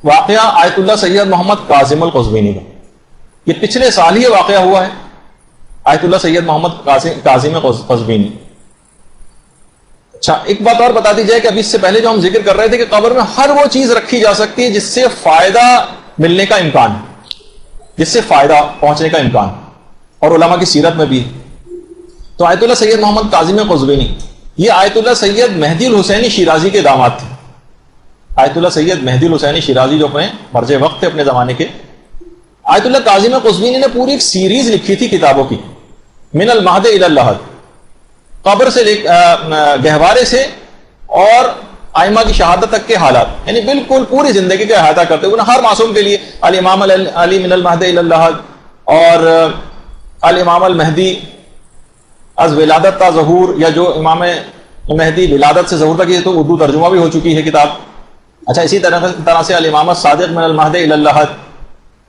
واقعہ آیت اللہ سید محمد کاظم القزوینی کا، یہ پچھلے سال ہی واقعہ ہوا ہے، آیت اللہ سید محمد کاظم قزوینی۔ اچھا ایک بات اور بتا دی جائے کہ ابھی اس سے پہلے جو ہم ذکر کر رہے تھے کہ قبر میں ہر وہ چیز رکھی جا سکتی ہے جس سے فائدہ ملنے کا امکان، جس سے فائدہ پہنچنے کا امکان، اور علماء کی سیرت میں بھی۔ تو آیت اللہ سید محمد کاظم قزوینی یہ آیت اللہ سید مہدی الحسینی شیرازی کے داماد تھے۔ آیت اللہ سید مہدی الحسینی شیرازی جو اپنے مرج وقت تھے اپنے زمانے کے، آیت اللہ کاظم قزوینی نے پوری ایک سیریز لکھی تھی کتابوں کی، من المہد الی اللحد، قبر سے گہوارے سے اور ائمہ کی شہادت تک کے حالات، یعنی بالکل پوری زندگی کا احاطہ کرتے ہوئے ہر معصوم کے لیے الامام علی من المہد الی اللحد اور الامام المہدی از ولادت تا ظہور، یا جو امام مہدی ولادت سے ظہور تک، یہ تو اردو ترجمہ بھی ہو چکی ہے کتاب۔ اچھا اسی طرح سے الامام الصادق من المہد الی اللحد،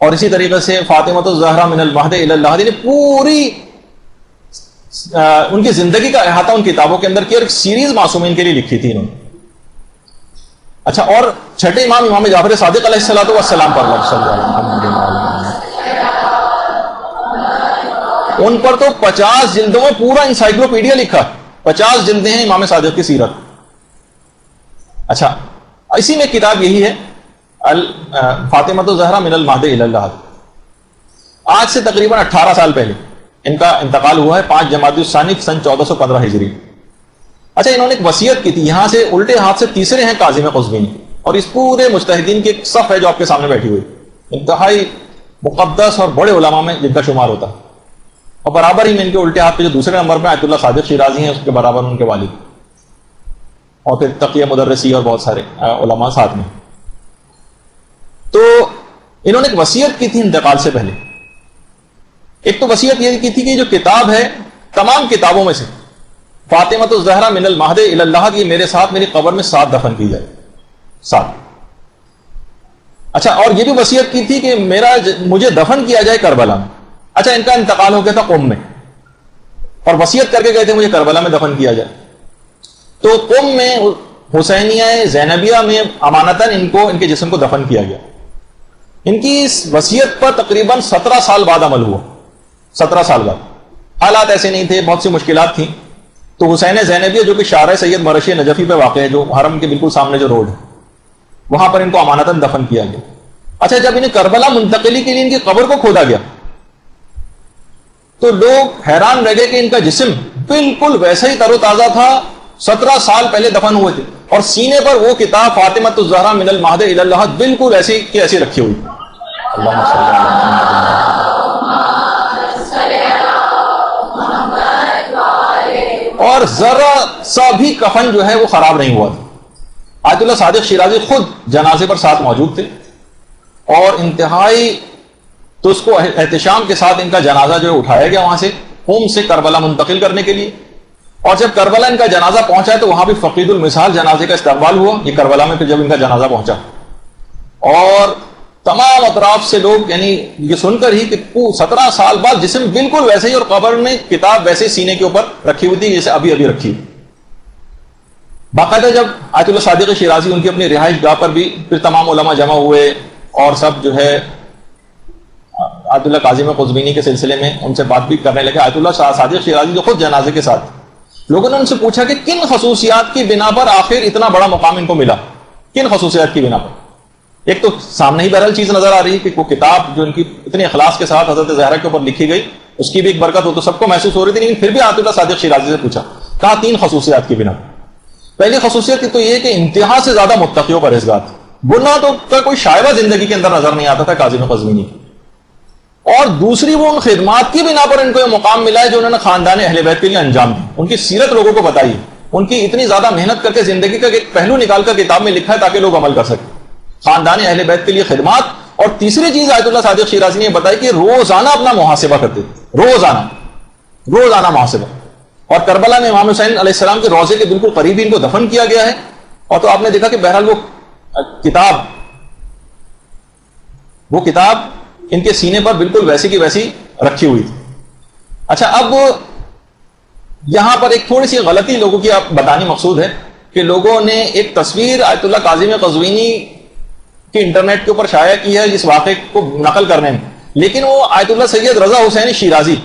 اور اسی طریقے سے فاطمۃ الزہرا من المہد الی اللحد، یعنی پوری ان کی زندگی کا احاطہ ان کتابوں کے اندر کیا، اور ایک سیریز معصومین کے لیے لکھی تھی انہوں نے۔ اچھا اور چھٹے امام جعفر صادق علیہ الصلوۃ والسلام پر ان پر تو 50 جلدوں میں پورا انسائکلوپیڈیا لکھا، 50 جلدیں ہیں امام صادق کی سیرت۔ اچھا اسی میں کتاب یہی ہے فاطمۃ الزہرا من المہد الی اللحد۔ آج سے تقریباً 18 سال پہلے ان کا انتقال ہوا ہے، 5 جمادی الثانی سن 1415 ہجری۔ اچھا انہوں نے ایک وصیت کی تھی، یہاں سے الٹے ہاتھ سے تیسرے ہیں کاظم قزوینی، اور اس پورے مجتہدین کی ایک صف ہے جو آپ کے سامنے بیٹھی ہوئی، انتہائی مقدس اور بڑے علماء میں جن کا شمار ہوتا ہے، اور برابر ہی میں ان کے الٹے ہاتھ پہ جو دوسرے نمبر پہ آیت اللہ صادق شیرازی ہیں، اس کے برابر ان کے والد، اور پھر تقیہ مدرسی اور بہت سارے علماء ساتھ میں۔ تو انہوں نے ایک وصیت کی تھی انتقال سے پہلے۔ ایک تو وصیت یہ کی تھی کہ جو کتاب ہے تمام کتابوں میں سے فاطمۃ الزہرا من المہد الی اللحد، یہ میرے ساتھ میری قبر میں 7 دفن کی جائے، 7۔ اچھا اور یہ بھی وصیت کی تھی کہ مجھے دفن کیا جائے کربلا میں۔ اچھا ان کا انتقال ہو گیا تھا قم میں، اور وصیت کر کے گئے تھے مجھے کربلا میں دفن کیا جائے۔ تو قم میں حسینیہ زینبیہ میں امانتاً ان کے جسم کو دفن کیا گیا۔ ان کی اس وصیت پر تقریباً 17 سال بعد عمل ہوا، 17 سال بعد۔ حالات ایسے نہیں تھے، بہت سی مشکلات تھیں، تو حسین زینبیہ جو کہ شارع سید مرشی نجفی پہ واقع ہے، جو حرم کے بالکل سامنے جو روڈ ہے، وہاں پر ان کو امانتاً دفن کیا گیا۔ اچھا جب انہیں کربلا منتقلی کے لیے ان کی قبر کو کھودا گیا تو لوگ حیران رہ گئے کہ ان کا جسم بالکل ویسا ہی تر و تازہ تھا 17 سال پہلے دفن ہوئے تھے، اور سینے پر وہ کتاب فاطمۃ الزہرا من المہد الی اللحد بالکل ایسی کی ایسی رکھی ہوئی۔ اللہم صلی اللہ علیہ وسلم۔ اور ذرا سا بھی کفن جو ہے وہ خراب نہیں ہوا تھا۔ آیت اللہ صادق شیرازی خود جنازے پر ساتھ موجود تھے، اور انتہائی تو اس کو احتشام کے ساتھ ان کا جنازہ جو ہے اٹھایا گیا وہاں سے قم سے کربلا منتقل کرنے کے لیے، اور جب کربلا ان کا جنازہ پہنچا تو وہاں بھی فقید المثال جنازے کا استقبال ہوا۔ یہ کربلا میں پھر جب ان کا جنازہ پہنچا، اور تمام اطراف سے لوگ یعنی یہ سن کر ہی کہ 17 سال بعد جسم بالکل ویسے ہی، اور قبر میں کتاب ویسے سینے کے اوپر رکھی ہوئی تھی جیسے ابھی ابھی رکھی ہوئی۔ باقاعدہ جب آیت اللہ صادق شیرازی ان کی اپنی رہائش گاہ پر بھی پھر تمام علماء جمع ہوئے، اور سب جو ہے آیت اللہ کاظم قزوینی کے سلسلے میں ان سے بات بھی کرنے لگے۔ آیت اللہ صادق شیرازی جو خود جنازے کے ساتھ، لوگوں نے ان سے پوچھا کہ کن خصوصیات کی بنا پر آخر اتنا بڑا مقام ان کو ملا، کن خصوصیات کی بنا پر؟ ایک تو سامنے ہی بہرحال چیز نظر آ رہی ہے کہ وہ کتاب جو ان کی اتنے اخلاص کے ساتھ حضرت زہرا کے اوپر لکھی گئی، اس کی بھی ایک برکت ہو تو سب کو محسوس ہو رہی تھی، لیکن پھر بھی آیت اللہ صادق شیرازی سے پوچھا، کہا 3 خصوصیات کی بنا پر۔ پہلی خصوصیت تو یہ کہ انتہا سے زیادہ متقی و پرہیزگار تھے، گناہ تو کا کوئی شائبہ زندگی کے اندر نظر نہیں آتا تھا کاظم قزوینی کی۔ اور دوسری وہ ان خدمات کی بنا پر ان کو یہ مقام ملا ہے جو انہوں نے خاندان اہل بیت کے لیے انجام دی، ان کی سیرت لوگوں کو بتائی، ان کی اتنی زیادہ محنت کر کے زندگی کا ایک پہلو نکال کر کتاب میں لکھا ہے تاکہ لوگ عمل کر سکیں، خاندان اہل بیت کے لیے خدمات۔ اور تیسری چیز آیت اللہ صادق شیرازی نے بتائی کہ روزانہ اپنا محاسبہ کرتے تھے، روزانہ محاسبہ۔ اور کربلا میں امام حسین علیہ السلام کے روضے کے بالکل قریب ہی ان کو دفن کیا گیا ہے، اور تو آپ نے دیکھا کہ بہرحال وہ کتاب ان کے سینے پر بالکل ویسی کی ویسی رکھی ہوئی تھی۔ اچھا اب یہاں پر ایک تھوڑی سی غلطی لوگوں کی آپ بتانی مقصود ہے کہ لوگوں نے ایک تصویر آیت اللہ کاظم قزوینی کہ انٹرنیٹ کے اوپر شائع کی ہے اس واقعے کو نقل کرنے میں، لیکن وہ آیت اللہ سید رضا حسینی شیرازی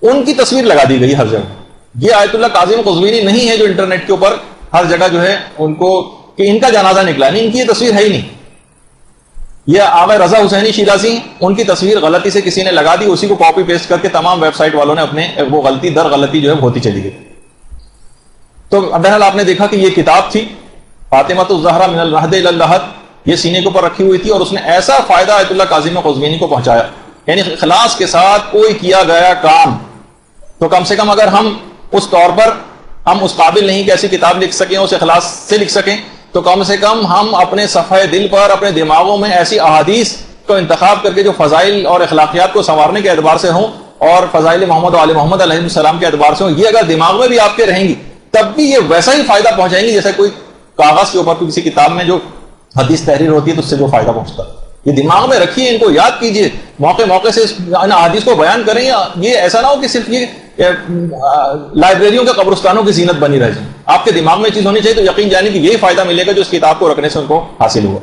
ان کی تصویر لگا دی گئی ہر جگہ. یہ آیت اللہ کاظم قزوینی نہیں ہے جو انٹرنیٹ کے اوپر ہر جگہ جو ہے ان کو کہ ان کا جنازہ نکلا، نہیں، ان کی یہ تصویر ہے ہی نہیں. یہ آغا رضا حسینی شیرازی، ان کی تصویر غلطی سے کسی نے لگا دی، اسی کو کاپی پیسٹ کر کے تمام ویب سائٹ والوں نے اپنے وہ غلطی در غلطی جو ہے ہوتی چلی گئی. تو بہرحال آپ نے دیکھا کہ یہ کتاب تھی فاطمۃ الزہرا من الرہد الی اللحد، یہ سینے کے اوپر رکھی ہوئی تھی، اور اس نے ایسا فائدہ آیت اللہ کاظم قزوینی کو پہنچایا، یعنی اخلاص کے ساتھ کوئی کیا گیا کام. تو کم سے کم اگر ہم اس طور پر ہم اس قابل نہیں کہ ایسی کتاب لکھ سکیں، اس اخلاص سے لکھ سکیں، تو کم سے کم ہم اپنے صفحہ دل پر اپنے دماغوں میں ایسی احادیث کو انتخاب کر کے جو فضائل اور اخلاقیات کو سنوارنے کے اعتبار سے ہوں اور فضائل محمد و آل محمد علیہ السلام کے اعتبار سے ہوں، یہ اگر دماغ میں بھی آپ کے رہیں گی تب بھی یہ ویسا ہی فائدہ پہنچائیں گی جیسے کوئی کاغذ کے اوپر کوئی کسی کتاب میں جو حدیث تحریر ہوتی ہے تو اس سے جو فائدہ پہنچتا ہے. یہ دماغ میں رکھیے، ان کو یاد کیجیے، موقع موقع سے ان احادیث کو بیان کریں. یہ ایسا نہ ہو کہ صرف یہ لائبریریوں کے قبرستانوں کی زینت بنی رہ جائے. آپ کے دماغ میں چیز ہونی چاہیے تو یقین جانے کہ یہی فائدہ ملے گا جو اس کتاب کو رکھنے سے ان کو حاصل ہوا.